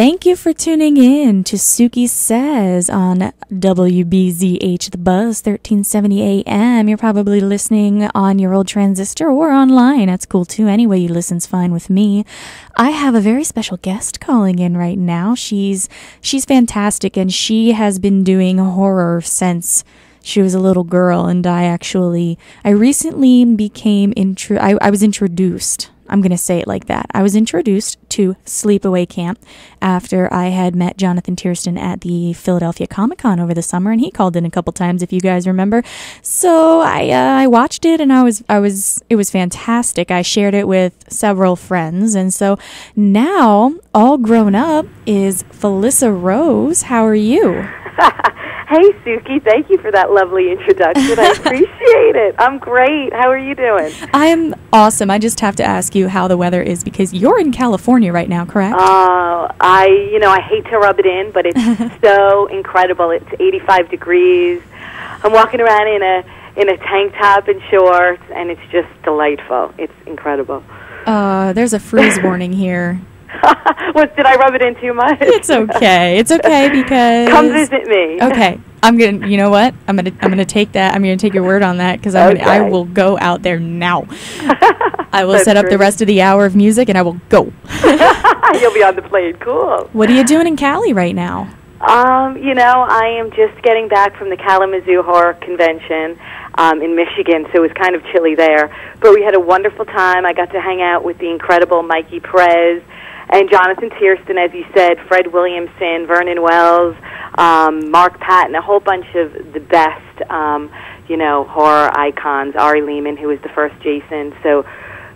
Thank you for tuning in to Suki Says on WBZH The Buzz 1370 AM. You're probably listening on your old transistor or online. That's cool too. Any way you listen's fine with me. I have a very special guest calling in right now. She's fantastic, and she has been doing horror since she was a little girl. And I recently became I was introduced. I'm going to say it like that. I was introduced to Sleepaway Camp after I had met Jonathan Tiersten at the Philadelphia Comic-Con over the summer, and he called in a couple times, if you guys remember. So I watched it, and it was fantastic. I shared it with several friends, and so now, all grown up, is Felissa Rose. How are you? Hey, Suki, thank you for that lovely introduction. I appreciate it. I'm great. How are you doing? I'm awesome. I just have to ask you how the weather is, because you're in California right now, correct? I hate to rub it in, but it's so incredible. It's 85 degrees. I'm walking around in a tank top and shorts, and it's just delightful. It's incredible. There's a freeze warning here. Did I rub it in too much? It's okay. It's okay because come visit me. Okay, you know what? I'm gonna take that. I'm gonna take your word on that, because I will go out there now. I will set up the rest of the hour of music, and I will go. You'll be on the plane. Cool. What are you doing in Cali right now? I am just getting back from the Kalamazoo Horror Convention in Michigan, so it was kind of chilly there. But we had a wonderful time. I got to hang out with the incredible Mikey Perez and Jonathan Tiersten, as you said, Fred Williamson, Vernon Wells, Mark Patton, a whole bunch of the best, horror icons, Ari Lehman, who was the first Jason. So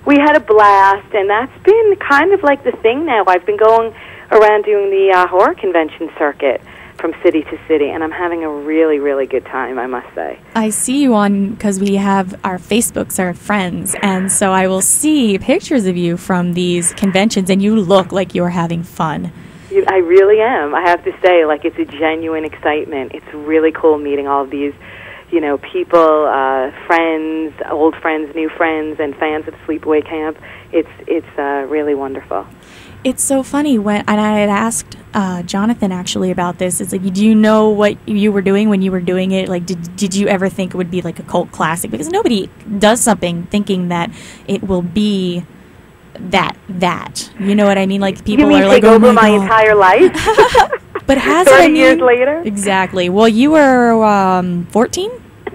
we had a blast, and that's been kind of like the thing now. I've been going around doing the horror convention circuit from city to city, and I'm having a really, really good time, I must say. I see you because we have our Facebooks, our friends, and so I will see pictures of you from these conventions, and you look like you're having fun. I really am. I have to say, it's a genuine excitement. It's really cool meeting all of these, people, friends, old friends, new friends, and fans of Sleepaway Camp. It's really wonderful. It's so funny and I had asked Jonathan actually about this. It's like, do you know what you were doing when you were doing it? Like, did you ever think it would be like a cult classic? Because nobody does something thinking that it will be that. You know what I mean? Like, people are like, take over my entire life? But has 30 years later? Exactly. Well, you were 14?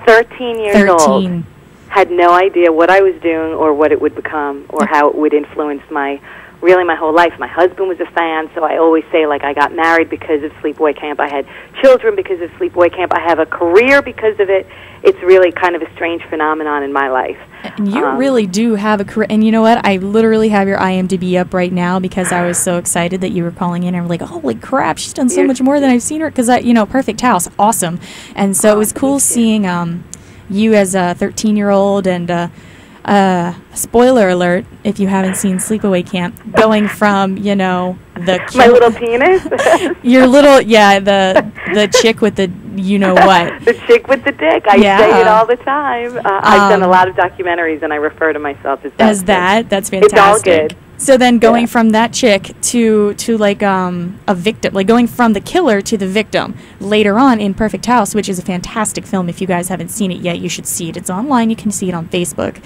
13 years old. Had no idea what I was doing or what it would become or how it would influence my whole life. My husband was a fan, so I always say, I got married because of Sleepaway Camp. I had children because of Sleepaway Camp. I have a career because of it. It's really kind of a strange phenomenon in my life. And you really do have a career. And you know what? I literally have your IMDb up right now because I was so excited that you were calling in. And I'm like, holy crap, she's done so much more than I've seen her. Because, Perfect House, awesome. And so it was cool seeing you as a 13-year-old and spoiler alert, if you haven't seen Sleepaway Camp, going from, my little penis? Your little, the chick with the what. The chick with the dick. I say it all the time. I've done a lot of documentaries, and I refer to myself as that. That's fantastic. It's all good. So then going from that chick to a victim, like going from the killer to the victim later on in Perfect House, which is a fantastic film. If you guys haven't seen it yet, you should see it. It's online. You can see it on Facebook.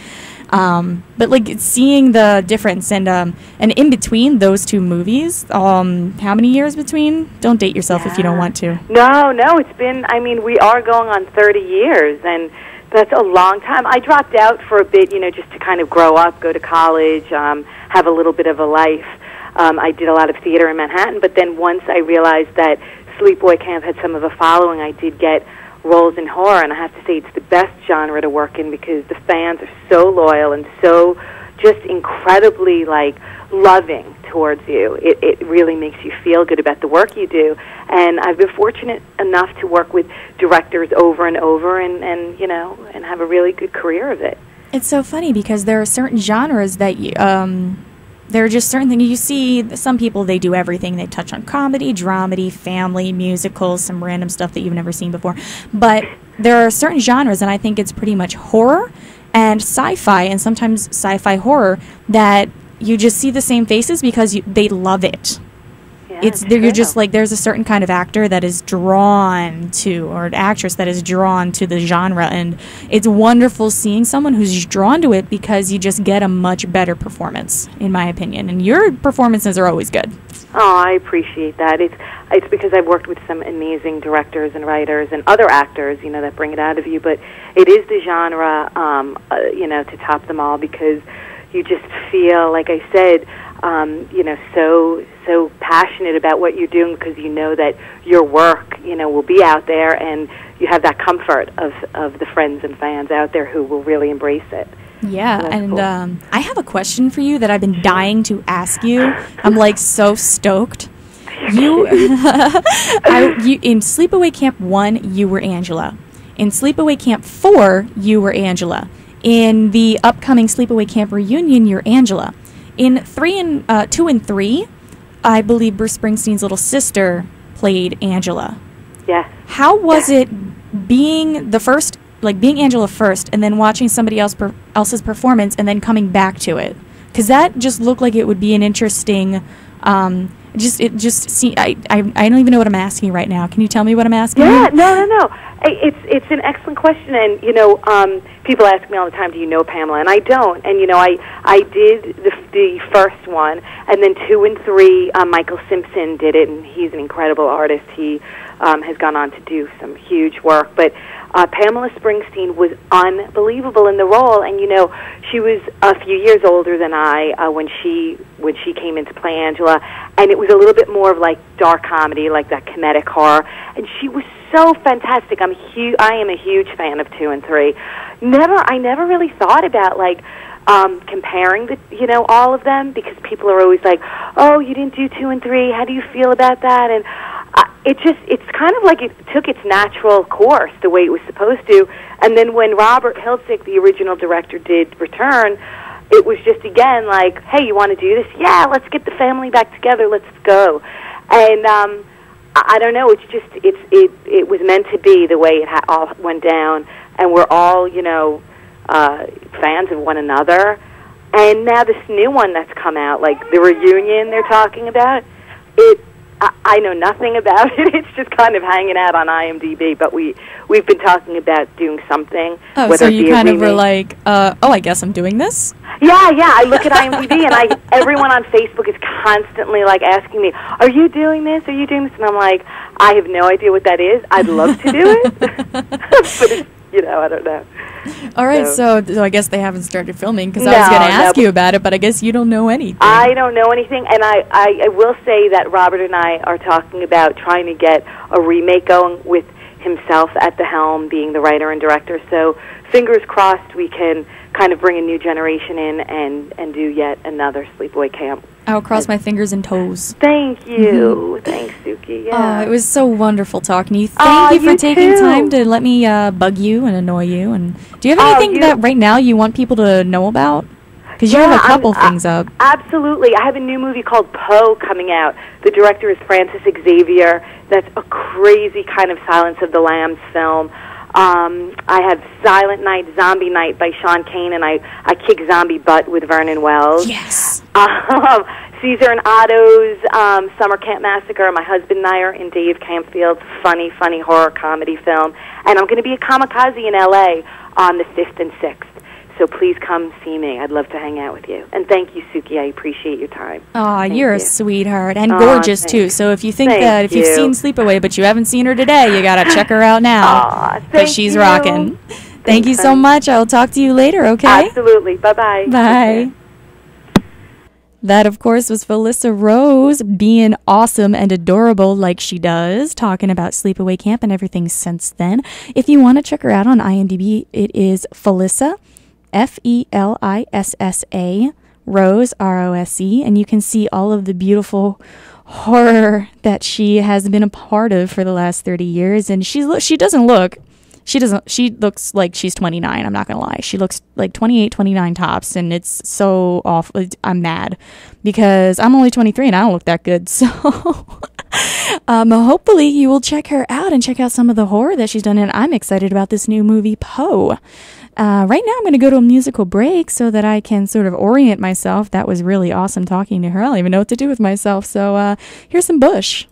But seeing the difference and in between those two movies, how many years between? Don't date yourself if you don't want to. No, it's been, we are going on 30 years, and that's a long time. I dropped out for a bit, just to kind of grow up, go to college, have a little bit of a life. I did a lot of theater in Manhattan, but then once I realized that Sleepaway Camp had some of a following, I did get roles in horror, and I have to say it's the best genre to work in because the fans are so loyal and so just incredibly loving towards you. It really makes you feel good about the work you do, and I've been fortunate enough to work with directors over and over and have a really good career of it. It's so funny because there are certain genres that there are just certain things. You see some people, they do everything. They touch on comedy, dramedy, family, musicals, some random stuff that you've never seen before. But there are certain genres, and I think it's pretty much horror and sci-fi, and sometimes sci-fi horror, that you just see the same faces because they love it. Yeah. you're just like, there's a certain kind of actor that is drawn to, or an actress that is drawn to the genre, and it's wonderful seeing someone who's drawn to it, because you just get a much better performance, in my opinion. And your performances are always good. Oh, I appreciate that. It's because I've worked with some amazing directors and writers and other actors, that bring it out of you. But it is the genre, to top them all, because you just feel, like I said, so passionate about what you're doing, because you know that your work, will be out there, and you have that comfort of the friends and fans out there who will really embrace it. Yeah, so and cool. I have a question for you that I've been dying to ask you. I'm like so stoked. You in Sleepaway Camp 1, you were Angela. In Sleepaway Camp 4, you were Angela. In the upcoming Sleepaway Camp reunion, you're Angela. In 2 and 3, I believe Bruce Springsteen's little sister played Angela. Yes. How was it being being Angela first, and then watching somebody else's performance, and then coming back to it? Because that just looked like it would be an interesting. I don't even know what I'm asking right now. Can you tell me what I'm asking? Yeah, no. It's an excellent question, and people ask me all the time, "Do you know Pamela?" And I don't. And I did the first one, and then 2 and 3. Michael Simpson did it, and he's an incredible artist. He has gone on to do some huge work, but. Pamela Springsteen was unbelievable in the role, and she was a few years older than I when she came in to play Angela, and it was a little bit more of like dark comedy, like that comedic horror, and she was so fantastic. I am a huge fan of 2 and 3. I never really thought about comparing the all of them, because people are always like, "Oh, you didn't do 2 and 3. How do you feel about that?" And it's kind of like it took its natural course the way it was supposed to. And then when Robert Hiltzik, the original director, did return, it was just again like, "Hey, you want to do this? Yeah, let's get the family back together. Let's go." And I don't know. It's just it was meant to be the way it all went down, and we're all fans of one another. And now this new one that's come out, like the reunion they're talking about, I know nothing about it. It's just kind of hanging out on IMDb, but we've been talking about doing something. Oh, so you kind of were like, I guess I'm doing this? Yeah. I look at IMDb, and everyone on Facebook is constantly asking me, "Are you doing this? Are you doing this?" And I'm like, I have no idea what that is. I'd love to do it, but it's, I don't know. All right, so I guess they haven't started filming, because I was going to ask you about it, but I guess you don't know anything. I don't know anything, and I will say that Robert and I are talking about trying to get a remake going with himself at the helm, being the writer and director. So fingers crossed we can kind of bring a new generation in and do yet another Sleepaway Camp. I'll cross my fingers and toes. Thank you. Thanks, Suki. Yeah. It was so wonderful talking to you. Thank you for taking time to let me bug you and annoy you. And do you have anything that right now you want people to know about? Because you have a couple things up. Absolutely. I have a new movie called Poe coming out. The director is Francis Xavier. That's a crazy kind of Silence of the Lambs film. I have Silent Night, Zombie Night by Sean Kane, and I kick zombie butt with Vernon Wells. Yes. Caesar and Otto's Summer Camp Massacre. My husband and I are in Dave Campfield's funny horror comedy film. And I'm going to be a kamikaze in L.A. on the 5th and 6th. So please come see me. I'd love to hang out with you. And thank you, Suki. I appreciate your time. Oh, you're a sweetheart. And gorgeous, too. So if you think that if you've seen Sleepaway but you haven't seen her today, you got to check her out now. Because she's rocking. Thank you so much. I'll talk to you later, okay? Absolutely. Bye-bye. Bye. That, of course, was Felissa Rose being awesome and adorable like she does, talking about Sleepaway Camp and everything since then. If you want to check her out on IMDb, it is Felissa, Felissa, Rose, Rose, and you can see all of the beautiful horror that she has been a part of for the last 30 years. And she looks like she's 29, I'm not gonna lie. She looks like 28, 29 tops, and it's so awful. I'm mad because I'm only 23 and I don't look that good. So hopefully you will check her out and check out some of the horror that she's done, and I'm excited about this new movie, Poe. Right now I'm going to go to a musical break so that I can sort of orient myself. That was really awesome talking to her. I don't even know what to do with myself. So here's some Bush.